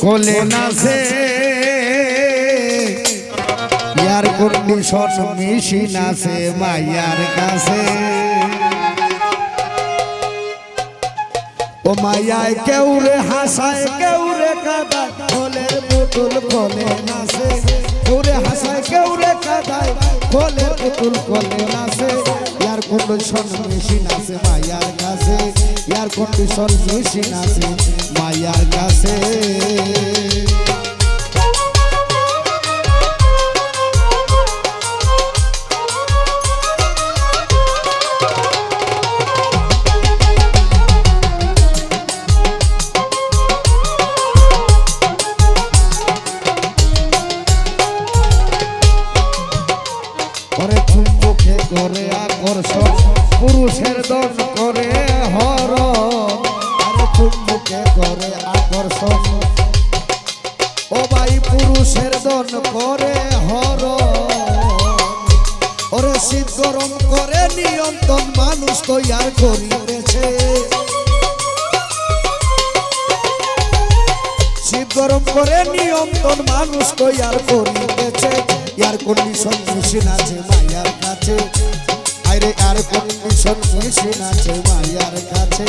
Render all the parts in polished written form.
কোলে নাচে air condition machine আছে মাইয়ার কাছে ও মাইয়ায় কেউ রে হাসায় কেউ রে কাঁদায় কোলের পুতুল কোলে নাচে কেউ রে হাসায় কেউ রে কাঁদায় কোলের পুতুল কোলে নাচে এয়ার কন্ডিশন মেশিন আছে মাইয়ার কাছে এয়ার কন্ডিশন মেশিন আছে মাইয়ার কাছে করে আকর্ষণ পুরুষের দন করে হরণ আরে চুম্বুকে করে আকর্ষণ ও ভাই পুরুষের দন করে হরণ ওরে শীত গরম করে নিয়ন্ত্রণ মানুষ তৈয়ার করিতেছে শীত গরম করে নিয়ন্ত্রণ মানুষ তৈয়ার করিতেছে এয়ার কন্ডিশন মেশিন আছে মাইয়ার কাছে আরে এয়ার কন্ডিশন মেশিন আছে মাইয়ার কাছে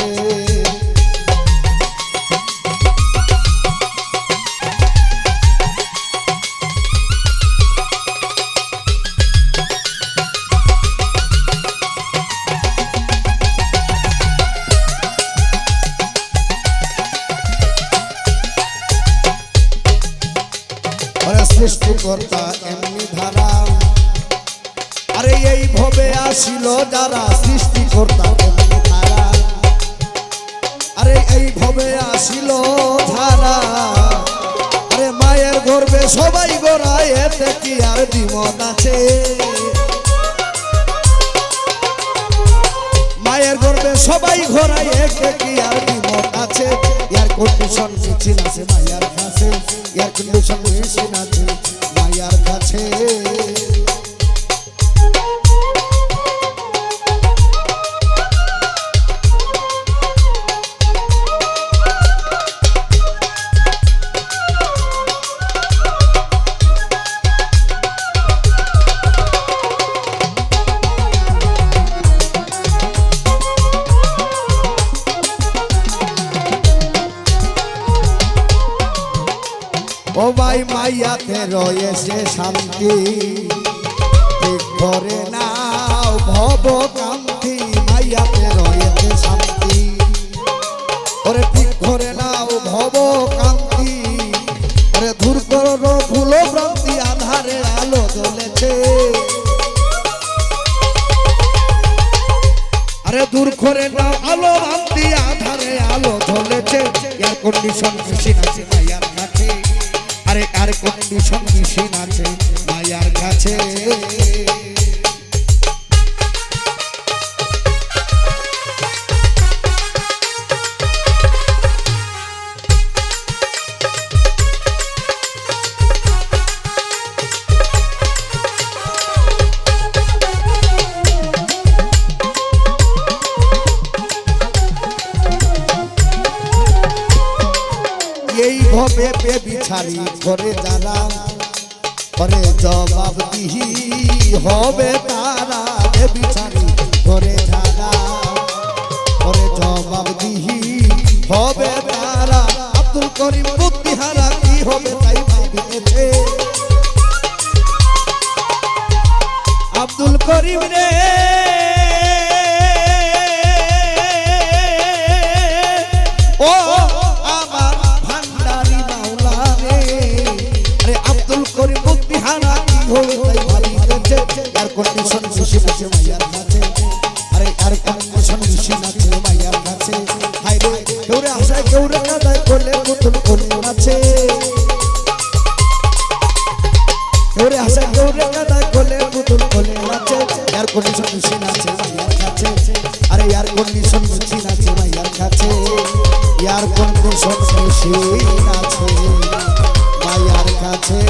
সৃষ্টিকর্তা এমনি ধারা আরে এই ভাবে আসিল যারা সৃষ্টিকর্তা এমনি ধারা আরে এই ভাবে আসিল ধারা আরে মায়ের গর্ভে সবাই গোড়ায় এতে কি আর দ্বিমত আছে মায়ের গর্ভে সবাই ঘোরায় এতে কি আর দ্বিমত আছে এয়ার কন্ডিশন মেশিন আছে মায়ের কাছে এয়ার কন্ডিশন মেশিন আছে মায়ের কাছে ও ভাই মাইয়াতে রয়েছে শান্তি ঠিক করে নাও ভব কান্তি মাইয়াতে রয়েছে শান্তি ওরে ঠিক করে নাও ভব কান্তি আরে দূর করো ভুল ভ্রান্তি আধারে আলো জ্বলেছে আরে দূর করে নাও আলো ভ্রান্তি আধারে আলো জ্বলেছে এয়ার কন্ডিশন মেশিন আছে মাইয়ার কাছে আরে আর কন্ডিশন মেশিন আছে মায়ার কাছে এই ভাবে বেবিচারি করে যারা করে জবাবদিহি হবে তারা বেবিচারি করে যারা করে জবাবদিহি হবে তারা আব্দুল করিম বুদ্ধিহারা কি হবে তাই ভাবিতেছে আব্দুল করিম রে ও কন্ডিশন মেশিন আছে মাইয়ার কাছে আরে আর কন্ডিশন মেশিন আছে মাইয়ার কাছে হাই রে কেউ রে হাসায় কেউ রে কাঁদায় কোলে পুতুল কোলে নাচে কেউ রে হাসায় কেউ রে কাঁদায় কোলে পুতুল কোলে নাচে এয়ার কন্ডিশন মেশিন আছে মাইয়ার কাছে আরে এয়ার কন্ডিশন মেশিন আছে মাইয়ার কাছে এয়ার কন্ডিশন মেশিন আছে মাইয়ার কাছে